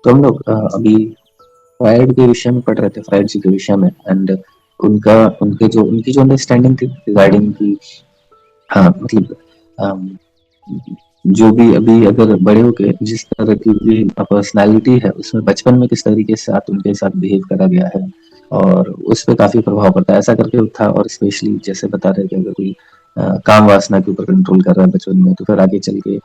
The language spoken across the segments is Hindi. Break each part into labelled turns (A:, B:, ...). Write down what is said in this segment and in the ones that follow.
A: तो हम लोग अभी फ्रायड के विषय में पढ़ रहे थे, फ्रायड जी के विषय में। एंड उनका उनकी जो अंडरस्टैंडिंग थी रिगार्डिंग की, हाँ मतलब अम, जो भी अभी अगर बड़े होके जिस तरह की भी पर्सनालिटी है, उसमें बचपन में किस तरीके से साथ उनके साथ बिहेव करा गया है और उस पे काफी प्रभाव पड़ता है, ऐसा करके था। और स्पेशली जैसे बता रहे थे, अगर कोई काम वासना के ऊपर कंट्रोल कर रहा है बचपन में, तो फिर आगे चल के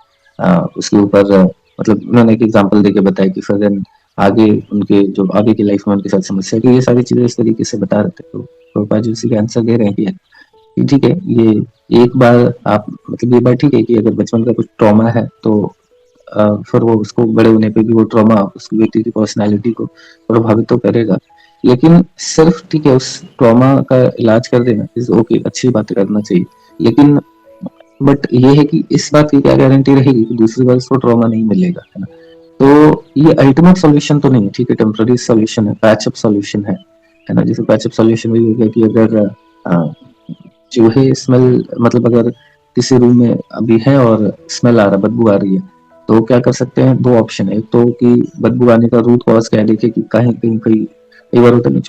A: उसके ऊपर मतलब उन्होंने एक एग्जांपल देके बताया कि फिर देन आगे उनके जो आगे की लाइफ में उनके साथ समस्या की, ये सारी चीजें इस तरीके से बता रहे थे। तो प्रभुपाद जी उसी का आंसर दे रहे हैं कि ठीक है, ये एक बार आप मतलब ये बात ठीक है कि अगर बचपन का कुछ ट्रॉमा है तो फिर वो उसको बड़े होने पे भी वो ट्रॉमा उस व्यक्ति की पर्सनालिटी को प्रभावित तो करेगा। लेकिन सिर्फ ठीक है उस ट्रॉमा का इलाज कर देना इज ओके, अच्छी बात करना चाहिए। लेकिन बट ये है कि इस बात की क्या गारंटी रहेगी कि दूसरी बार उसको ट्रॉमा नहीं मिलेगा, है ना? तो ये अल्टीमेट सॉल्यूशन तो नहीं है, ठीक है, टेम्पररी सॉल्यूशन है, पैचअप सॉल्यूशन है ना? जैसे पैचअप सॉल्यूशन वही हो गया कि अगर चूहे स्मेल मतलब अगर किसी रूम में अभी है और स्मेल आ रहा, बदबू आ रही है, तो क्या कर सकते हैं? दो ऑप्शन है। एक तो कि बदबू आने का रूट कॉज क्या है, देखिए कि कहीं कहीं कहीं कई बार होता है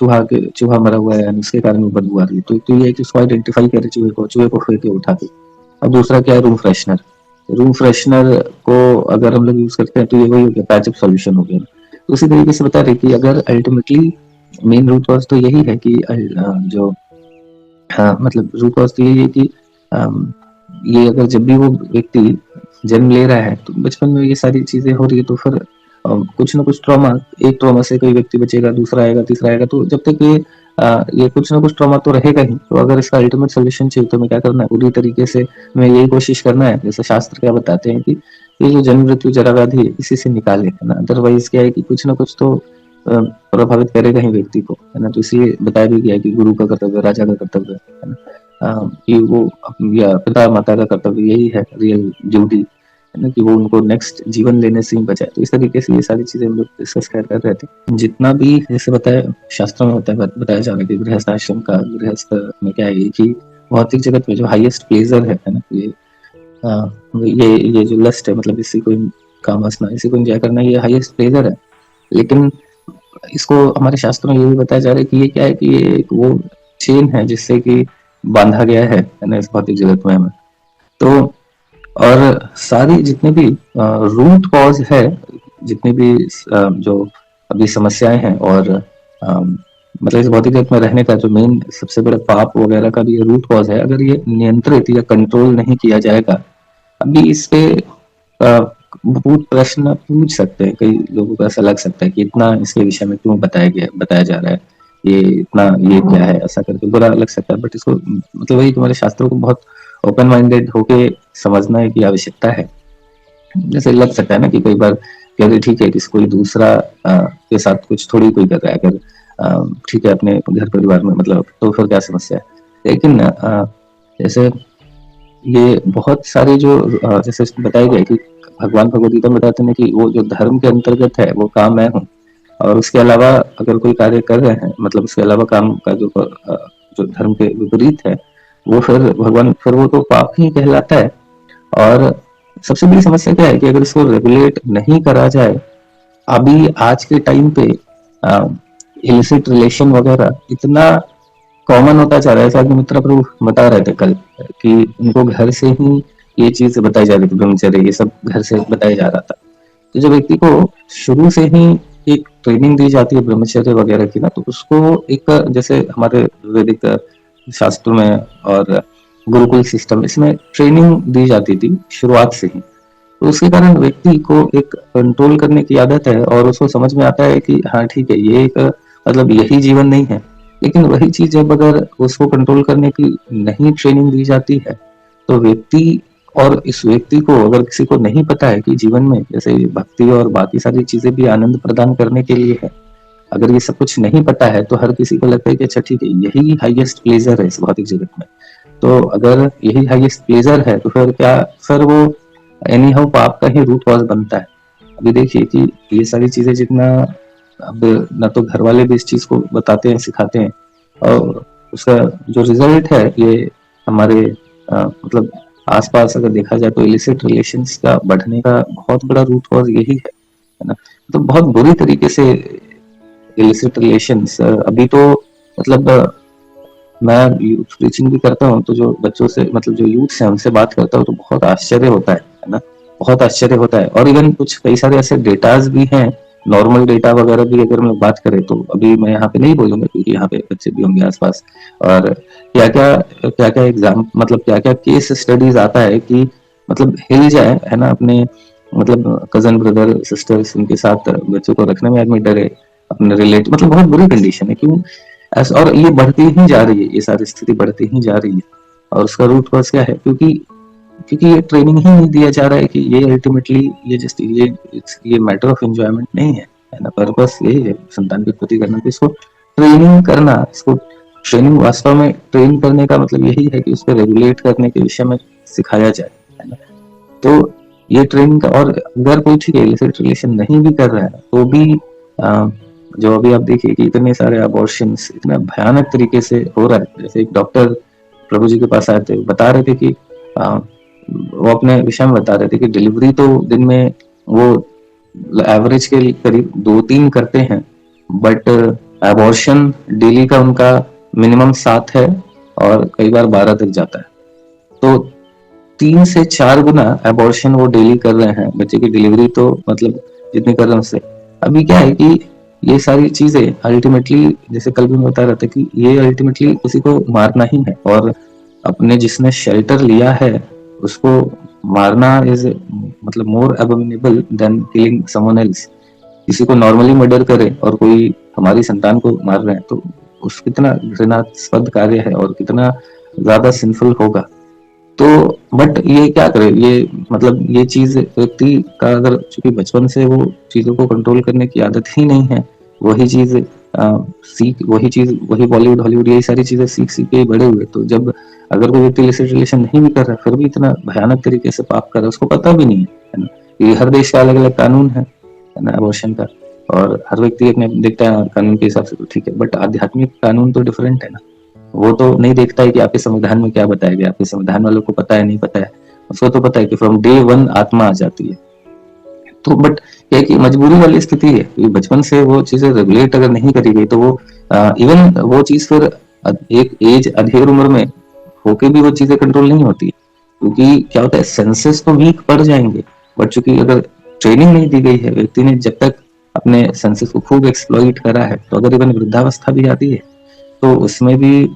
A: चूहा मरा हुआ है उसके कारण वो बदबू आ रही है, तो ये है कि उसको आइडेंटिफाई करे, चूहे को फेंके उठा के। अब दूसरा क्या है? Room freshener. रूम फ्रेशनर को अगर हम लोग यूज करते हैं तो ये वही हो गया, पैचअप सॉल्यूशन हो गया। तो उसी तरीके से बता रहे कि अगर अल्टीमेटली मेन रूट कॉज तो यही है कि जो हाँ मतलब रूट कॉज तो यही है कि ये अगर जब भी वो व्यक्ति जन्म ले रहा है तो बचपन में ये सारी चीजें हो रही है, तो फिर कुछ ना कुछ ट्रॉमा, एक ट्रॉमा से कोई व्यक्ति बचेगा, दूसरा आएगा, तीसरा आएगा, तो जब तक ये कुछ ना कुछ ट्रॉमा तो रहेगा ही। तो अगर इसका अल्टीमेट सोल्यूशन चाहिए तो हमें क्या करना है? पूरी तरीके से हमें यही कोशिश करना है, जैसे शास्त्र क्या बताते हैं कि ये जो जन्म मृत्यु जरा व्याधि है इसी से निकाले, है ना? अदरवाइज क्या है कि कुछ ना कुछ तो प्रभावित करेगा ही व्यक्ति को, है ना? तो इसलिए बताया भी गया है कि गुरु का कर्तव्य, राजा का कर्तव्य, है ना? कि वो या पिता माता का कर्तव्य यही है, रियल ड्यूटी, है ना, कि वो उनको नेक्स्ट जीवन लेने से ही बचाए। तो इस तरीके से ये सारी चीजें हम लोग डिस्कस कर रहे थे। जितना भी जैसे बताया शास्त्रों में बताया जा रहा है कि गृहस्थ आश्रम का, गृहस्थ में क्या है कि भौतिक जगत में जो हाईएस्ट प्लेजर है ना, ये जो लस्ट है, मतलब इसी को काम वासना, इसी को एंजॉय करना, ये हाईएस्ट प्लेजर है। लेकिन इसको हमारे शास्त्रों में ये भी बताया जा रहा है कि ये क्या है कि ये एक वो चेन है जिससे कि बांधा गया है ना, इस भौतिक जगत में हमें। तो और सारी जितने भी रूट कॉज है, जितनी भी जो अभी समस्याएं हैं और मतलब इस भौतिक जगत में रहने का जो मेन सबसे बड़ा पाप वगैरह का भी रूट कॉज है, अगर ये नियंत्रित या कंट्रोल नहीं किया जाएगा, अभी इस पे बहुत प्रश्न पूछ सकते हैं। कई लोगों को ऐसा लग सकता है कि इतना इसके विषय में क्यों बताया जा रहा है, ये इतना, ये क्या है, ऐसा करके बुरा लग सकता है। बट इसको मतलब वही तुम्हारे शास्त्रों को बहुत ओपन माइंडेड होके समझना की आवश्यकता है। जैसे लग सकता है ना कि कई बार कि अगर ठीक है किसी कोई दूसरा के साथ कुछ थोड़ी कोई कर रहा है, अगर ठीक है अपने घर परिवार में, मतलब तो फिर क्या समस्या है? लेकिन जैसे ये बहुत सारे जो जैसे बताया गया कि भगवान भगवद गीता में बताते हैं कि वो जो धर्म के अंतर्गत है वो काम मैं हूँ, और उसके अलावा अगर कोई कार्य कर रहे हैं, मतलब उसके अलावा काम का जो धर्म के विपरीत है, वो फिर भगवान, फिर वो तो पाप ही कहलाता है। और सबसे बड़ी समस्या क्या है कि अगर इसको रेगुलेट नहीं करा जाए, अभी आज के टाइम पे इलिसिट रिलेशन वगैरह इतना कॉमन होता जा रहा है। शायद मित्र प्रभु बता रहे थे कल कि उनको घर से ही ये चीज बताई जा रही थी, ब्रह्मचर्य ये सब घर से बताया जा रहा था। तो जो व्यक्ति को शुरू से ही एक ट्रेनिंग दी जाती है ब्रह्मचर्य वगैरह की ना, तो उसको एक जैसे हमारे वैदिक शास्त्रों में और गुरुकुल सिस्टम, इसमें ट्रेनिंग दी जाती थी शुरुआत से ही। तो उसके कारण व्यक्ति को एक कंट्रोल करने की आदत है और उसको समझ में आता है कि हाँ ठीक है, ये एक मतलब यही जीवन नहीं है। लेकिन वही चीज जब अगर उसको कंट्रोल करने की नहीं ट्रेनिंग दी जाती है, तो व्यक्ति, और इस व्यक्ति को अगर किसी को नहीं पता है कि जीवन में जैसे भक्ति और बाकी सारी चीजें भी आनंद प्रदान करने के लिए है, अगर ये सब कुछ नहीं पता है, तो हर किसी को लगता है कि अच्छा ठीक है, यही हाईएस्ट प्लेजर है इस भौतिक जगत में। तो अगर यही हाईएस्ट प्लेजर है तो फिर क्या, फिर वो एनी हाउ पाप का ही रूट कॉज बनता है। अभी देखिए कि ये सारी चीजें जितना, अब ना तो घर वाले भी इस चीज को बताते हैं, सिखाते हैं, और उसका जो रिजल्ट है ये हमारे मतलब आसपास अगर देखा जाए तो इलिसिट रिलेशंस का बढ़ने का बहुत बड़ा रूट कॉज यही है ना? तो बहुत बुरी तरीके से इलिसिट रिलेशंस अभी तो मतलब मैं यूथ टीचिंग भी करता हूँ, तो जो बच्चों से मतलब जो यूथ हैं उनसे बात करता हूँ तो बहुत आश्चर्य होता है ना, बहुत आश्चर्य होता है। और इवन कुछ कई सारे ऐसे डेटाज भी हैं, नॉर्मल डेटा वगैरह भी अगर मैं बात करें तो अभी मैं यहाँ पे नहीं बोलूंगा क्योंकि यहाँ पे बच्चे भी होंगे आसपास। और क्या क्या एग्जाम मतलब क्या क्या केस स्टडीज आता है कि मतलब हिल जाए है ना अपने मतलब कजन ब्रदर सिस्टर्स उनके साथ बच्चों को रखने में आदमी डरे, अपने रिलेटिव मतलब बहुत बुरी कंडीशन है। क्यों ऐसा, और ये बढ़ती ही जा रही है, ये सारी स्थिति बढ़ती ही जा रही है। और उसका रूट कॉज क्या है? क्योंकि क्योंकि ये ट्रेनिंग ही नहीं दिया जा रहा है कि ये अल्टीमेटली ये जस्ट ये मैटर ऑफ एंजॉयमेंट नहीं है ना। पर्पस यही है संतान की उत्पत्ति करना, कि इसको ट्रेनिंग करना, इसको ट्रेनिंग वास्तव में ट्रेन करने का मतलब यही है कि उसको रेगुलेट करने के विषय में सिखाया जाए, है ना। तो ये ट्रेनिंग का, और अगर कोई ठीक है इलिसिट रिलेशन नहीं भी कर रहा है तो भी जो अभी आप देखिए कि इतने सारे अबॉर्शंस इतना भयानक तरीके से हो रहा है। जैसे एक डॉक्टर प्रभु जी के पास आए थे, बता रहे थे कि वो अपने विषय में बता रहे थे कि डिलीवरी तो दिन में वो एवरेज के करीब 2-3 करते हैं, बट अबॉर्शन डेली का उनका मिनिमम 7 है और कई बार 12 तक जाता है। तो 3 से 4 गुना अबॉर्शन वो डेली कर रहे हैं, बच्चे की डिलीवरी तो मतलब जितनी कर रहे हैं उससे। अभी क्या है कि ये सारी चीजें अल्टीमेटली, जैसे कल भी मैं बता रहा था कि ये अल्टीमेटली किसी को मारना ही है, और अपने जिसने शेल्टर लिया है उसको मारना इज मतलब more abominable than killing someone else. किसी को नॉर्मली मर्डर करे और कोई हमारी संतान को मार रहे हैं तो उस कितना घृणास्पद कार्य है और कितना ज्यादा सिंफुल होगा। तो बट ये क्या करे, ये मतलब ये चीज व्यक्ति का अगर चूंकि बचपन से वो चीजों को कंट्रोल करने की आदत ही नहीं है, वही चीज वही बॉलीवुड हॉलीवुड यही सारी चीजें सीख सीख के बड़े हुए, तो जब अगर कोई व्यक्ति इलिसिट रिलेशन नहीं भी कर रहा फिर भी इतना भयानक तरीके से पाप कर रहा है, उसको पता भी नहीं है ना। ये हर देश का अलग अलग कानून है ना अबॉर्शन का, और हर व्यक्ति अपने देखता है कानून के हिसाब से, तो ठीक है, बट आध्यात्मिक कानून तो डिफरेंट है ना। वो तो नहीं देखता है कि आपके संविधान में क्या बताया गया, आपके संविधान वालों को पता है नहीं पता है, उसको तो पता है कि फ्रॉम डे 1 आत्मा आ जाती है। तो बट क्या है कि मजबूरी वाली स्थिति है कि बचपन से वो चीजें रेगुलेट अगर नहीं करी गई तो वो इवन वो चीज फिर एक एज अधेड़ उम्र में होके भी वो चीजें कंट्रोल नहीं होती, क्योंकि क्या होता है सेंसेस तो वीक पड़ जाएंगे, बट चूंकि अगर ट्रेनिंग नहीं दी गई है, व्यक्ति ने जब तक अपने सेंसेस को खूब एक्सप्लॉइट करा है, तो अगर इवन वृद्धावस्था भी आती है तो उसमें भी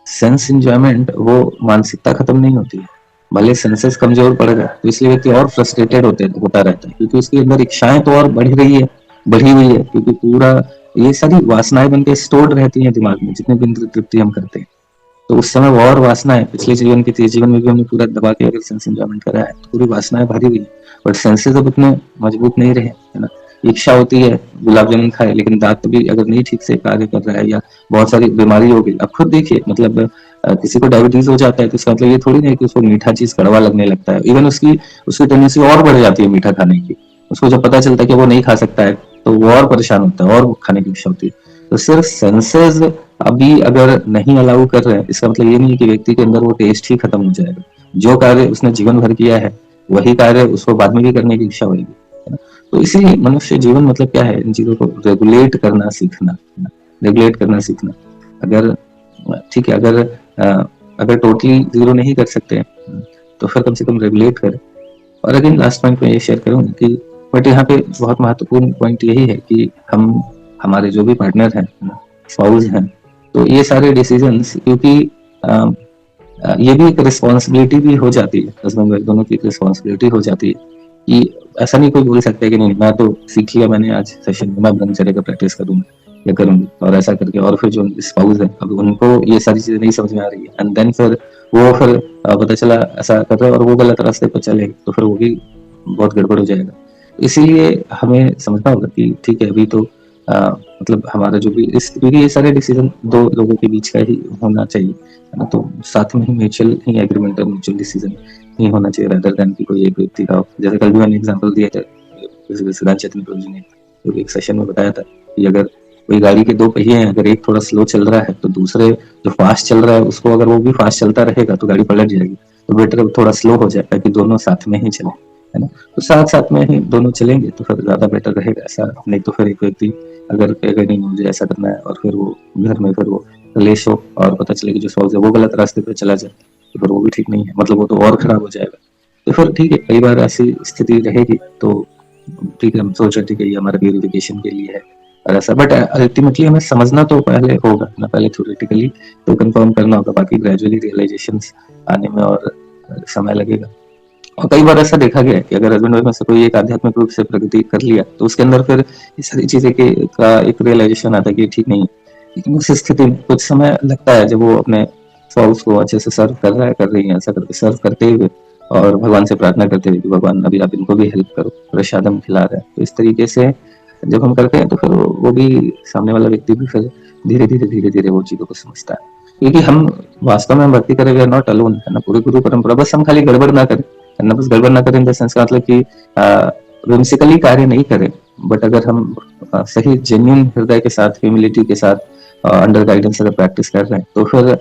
A: सेंस इंजॉयमेंट वो मानसिकता खत्म नहीं होती है। भले सेंसेस कमजोर पड़ गए तो इसलिए व्यक्ति और फ्रस्ट्रेटेड होता रहता है, क्योंकि उसके अंदर इच्छाएं तो और बढ़ी हुई है, क्योंकि पूरा ये सारी वासनाएं बन के स्टोर्ड रहती हैं दिमाग में जितने भी इंद्रिय तृप्ति हम करते हैं। तो उस समय वो और वासनाएं पिछले जीवन के जीवन में भी हमने पूरा दबा के अगर सेंस एंजॉयमेंट करा है तो पूरी वासनाएं भरी हुई है, बट सेंसेस अब इतने मजबूत नहीं रहे, है ना। इच्छा होती है गुलाब जामुन खाए, लेकिन दांत भी अगर नहीं ठीक से कार्य कर रहा है या बहुत सारी बीमारी हो गई। अब खुद देखिए मतलब किसी को डायबिटीज हो जाता है तो इसका मतलब ये थोड़ी नहीं कि उसको मीठा चीज कड़वा लगने लगता है, इवन उसकी उसकी टेंडेंसी और बढ़ जाती है मीठा खाने की। उसको जब पता चलता है कि वो नहीं खा सकता है तो वो और परेशान होता है और खाने की इच्छा होती है। तो सिर्फ सेंसेस अभी अगर नहीं अलाउ कर रहे हैं, इसका मतलब ये नहीं है कि व्यक्ति के अंदर वो टेस्ट ही खत्म हो जाएगा। जो कार्य उसने जीवन भर किया है वही कार्य उसको बाद में भी करने की इच्छा होगी, है ना। तो इसीलिए मनुष्य जीवन मतलब क्या है, इन चीजों को रेगुलेट करना सीखना, रेगुलेट करना सीखना। अगर ठीक है, अगर टोटली जीरो नहीं कर सकते तो फिर कम से कम रेगुलेट करें। और अगेन लास्ट पॉइंट में ये शेयर करूंगा कि बट यहाँ पे बहुत महत्वपूर्ण पॉइंट यही है कि हम हमारे जो भी पार्टनर हैं, स्पाउस हैं, तो ये सारे डिसीजंस, क्योंकि ये भी एक रिस्पॉन्सिबिलिटी भी हो जाती है, हस्बैंड वाइफ दोनों की रिस्पॉन्सिबिलिटी हो जाती है कि ऐसा नहीं कोई बोल सकता है कि नहीं मैं तो सीख लिया मैंने आज सेशन में, मैं ब्रह्मचर्य का प्रैक्टिस करूंगा या करूंगी और ऐसा करके, और फिर जो स्पाउस है अब उनको ये सारी चीजें नहीं समझ में आ रही है, एंड देन फिर वो फिर पता चला ऐसा कर रहे और वो गलत रास्ते पर चले तो फिर वो भी बहुत गड़बड़ हो जाएगा। इसीलिए हमें समझना होगा कि ठीक है अभी तो मतलब हमारा जो भी इस, क्योंकि ये सारे डिसीजन दो लोगों के बीच का ही होना चाहिए, है ना। तो साथ में ही म्यूचुअल ही एग्रीमेंट और म्यूचुअल डिसीजन ही होना चाहिए, रादर देन कि कोई एक व्यक्ति का, जैसे कल भी मैंने एग्जांपल दिया था सिद्धांत चैतन्य प्रभु जी ने तो एक सेशन में बताया था कि अगर कोई गाड़ी के 2 पहिए हैं, अगर एक थोड़ा स्लो चल रहा है तो दूसरे जो फास्ट चल रहा है उसको अगर वो भी फास्ट चलता रहेगा तो गाड़ी पलट जाएगी, तो बेटर थोड़ा स्लो हो जाए ताकि दोनों साथ में ही चले। है ना? तो साथ-साथ में ही दोनों चलेंगे तो फिर ज़्यादा बेटर रहेगा ऐसा, नहीं तो फिर एक व्यक्ति अगर कहेगा नहीं मुझे ऐसा करना है और फिर वो घर में फिर वो क्लेश हो और पता चले कि जो स्पाउस है वो गलत रास्ते पे चला जाए, तो फिर वो भी ठीक नहीं है, मतलब वो तो और खराब हो जाएगा। तो फिर ठीक है, कई बार ऐसी स्थिति रहेगी तो ठीक है, हम सोच रहे थे कि ये हमारे प्यूरिफिकेशन के लिए है और ऐसा, बट अल्टीमेटली हमें समझना तो पहले होगा ना, पहले थ्योरेटिकली तो कंफर्म करना होगा, बाकी ग्रेजुअली रियलाइजेशंस आने में और समय लगेगा। और कई बार ऐसा देखा गया है कि अगर हस्बैंड वाइफ में से कोई एक आध्यात्मिक रूप से प्रगति कर लिया तो उसके अंदर फिर ये सारी चीजें का एक रियलाइजेशन आता है कि ये ठीक नहीं है, लेकिन उस स्थिति में कुछ समय लगता है जब वो अपने स्पाउस को अच्छे से सर्व कर रहा है, कर रही है, ऐसा करके सर्व करते हुए और भगवान से प्रार्थना करते हुए कि भगवान अभी आप इनको भी हेल्प करो, प्रसाद हम खिला रहे हैं, तो इस तरीके से जब हम करते हैं तो फिर वो भी सामने वाला व्यक्ति भी फिर धीरे धीरे वो चीजों को समझता है, क्योंकि हम वास्तव में भक्ति करें, वी आर नॉट अलोन, है ना, पूरी गुरु परंपरा, बस हम खाली गड़बड़ ना करें, है ना, बस गड़बड़ ना करें इन द सेंस का मतलब कि whimsically कार्य नहीं करें, बट अगर हम सही जेन्युइन हृदय के साथ, ह्यूमिलिटी के साथ अंडर गाइडेंस अगर प्रैक्टिस कर रहे हैं तो फिर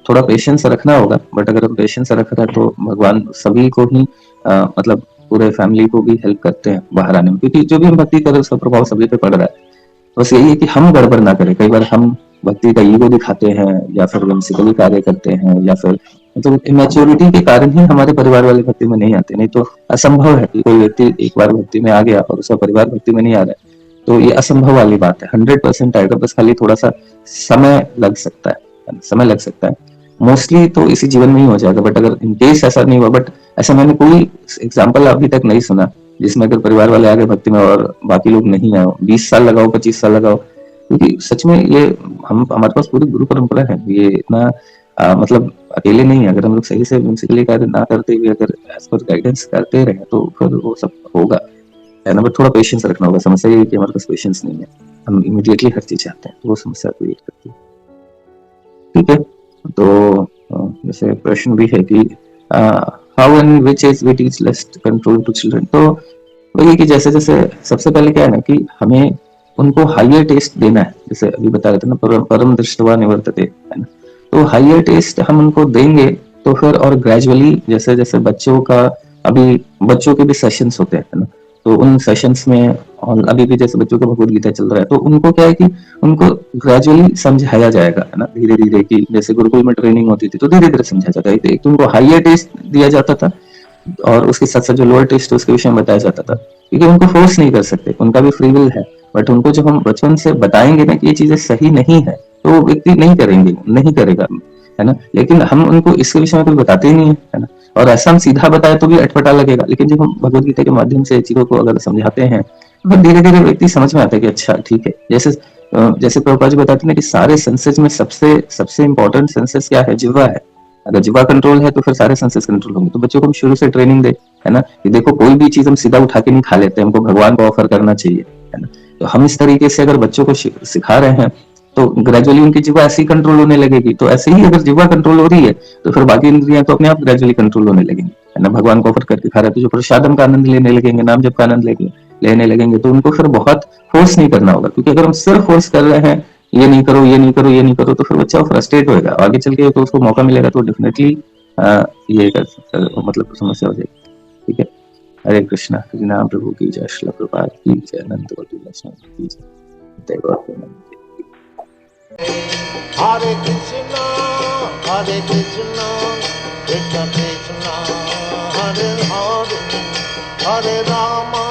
A: थोड़ा पेशेंस रखना होगा, बट अगर हम पेशेंस रख रहे हैं तो भगवान सभी को ही मतलब पूरे फैमिली को भी हेल्प करते हैं बाहर आने में, क्योंकि जो भी हम भक्ति कर रहे हैं उसका प्रभाव सभी पे पड़ रहा है। बस यही है कि हम गड़बड़ ना करें, कई बार हम भक्ति का ईगो दिखाते हैं या फिर whimsically कार्य करते हैं या फिर मतलब इमेच्योरिटी के कारण ही हमारे परिवार वाले भक्ति में नहीं आते, नहीं तो असंभव है कि कोई व्यक्ति एक बार भक्ति में आ गया और उसका परिवार भक्ति में नहीं आ रहा है, तो ये असंभव वाली बात है, 100% आएगा, बस खाली थोड़ा सा समय लग सकता है, समय लग सकता है, मोस्टली तो इसी जीवन में ही हो जाएगा, बट अगर इन केस ऐसा नहीं हुआ, बट ऐसा मैंने कोई एग्जाम्पल अभी तक नहीं सुना जिसमें अगर परिवार वाले आगे भक्ति में और बाकी लोग नहीं आए, 20 साल लगाओ, 25 साल लगाओ, क्योंकि सच में ये हम हमारे पास पूरी गुरु परंपरा है, ये इतना मतलब अकेले नहीं है, अगर हम लोग सही से बेसिकली कार्य ना करते हुए अगर एज पर गाइडेंस करते रहे तो फिर वो सब होगा, है ना, बट थोड़ा पेशेंस रखना होगा। समस्या ये है कि हमारे पास पेशेंस नहीं है, हम इमीडिएटली हर चीज चाहते हैं, तो वो समस्या क्रिएट करती है। ठीक है, तो जैसे प्रश्न भी है कि how and which age we teach lust control to children, तो वही कि जैसे जैसे सबसे पहले क्या है ना कि हमें उनको हाइयर टेस्ट देना है, जैसे अभी बता रहे थे ना, परम दृष्टवा निवर्तते, है ना, तो हाइयर टेस्ट हम उनको देंगे तो फिर और ग्रेजुअली जैसे जैसे बच्चों का अभी बच्चों के भी सेशंस होते हैं, है ना, तो उन सेशंस में और अभी भी जैसे बच्चों का भगवत गीता चल रहा है तो उनको क्या है कि उनको ग्रेजुअली समझाया जाएगा, है ना, धीरे धीरे की जैसे गुरुकुल में ट्रेनिंग होती थी तो धीरे धीरे समझाया जाता है, एक तो उनको हाइयर टेस्ट दिया जाता था और उसके साथ साथ जो लोअर टेस्ट उसके विषय में बताया जाता था, क्योंकि उनको फोर्स नहीं कर सकते, उनका भी फ्री विल है, बट उनको जब हम बचपन से बताएंगे ना कि ये चीजें सही नहीं है तो वो व्यक्ति नहीं करेंगे, नहीं करेगा, है ना, लेकिन हम उनको इसके विषय में कुछ बताते ही नहीं है ना, और ऐसा हम सीधा बताए तो भी अटपटा लगेगा, लेकिन जब हम भगवत गीता के माध्यम से चीजों को अगर समझाते हैं तो फिर धीरे धीरे व्यक्ति समझ में आता है कि अच्छा ठीक है, जैसे प्रभुपाद जी बताते हैं कि सारे सेंसेस में सबसे सबसे इंपॉर्टेंट सेंसेस क्या है, जिह्वा है, अगर जिह्वा कंट्रोल है तो फिर सारे सेंसेस कंट्रोल होंगे, तो बच्चों को हम शुरू से ट्रेनिंग दे, है ना, कि देखो कोई भी चीज हम सीधा उठा के नहीं खा लेते, हमको भगवान को ऑफर करना चाहिए, है ना, तो हम इस तरीके से अगर बच्चों को सिखा रहे हैं तो ग्रेजुअली उनकी जिह्वा ऐसे ही कंट्रोल होने लगेगी, तो ऐसे ही अगर जिह्वा कंट्रोल हो रही है तो फिर बाकी इंद्रियां तो अपने आप ग्रेजुअली कंट्रोल होने लगेंगी, है ना, भगवान को ऑफर करके खा रहे हैं तो जो प्रसादम का आनंद लेने लगेंगे, नाम जप का आनंद लेने लगेंगे, तो उनको फिर बहुत फोर्स नहीं करना होगा, क्योंकि अगर हम सिर्फ फोर्स कर रहे हैं ये नहीं करो ये नहीं करो ये नहीं करो तो फिर बच्चा फ्रस्ट्रेट होएगा, आगे चल के तो उसको मौका मिलेगा तो डेफिनेटली ये मतलब समस्या हो जाएगी। ठीक है, हरे कृष्णा, हरि नाम प्रभु की जय, श्रील प्रभुपाद की जय, अनंत कोटि वैष्णव की जय, जय गौर।
B: Hare Krishna, Krishna Krishna, Hare Hare, Hare Rama,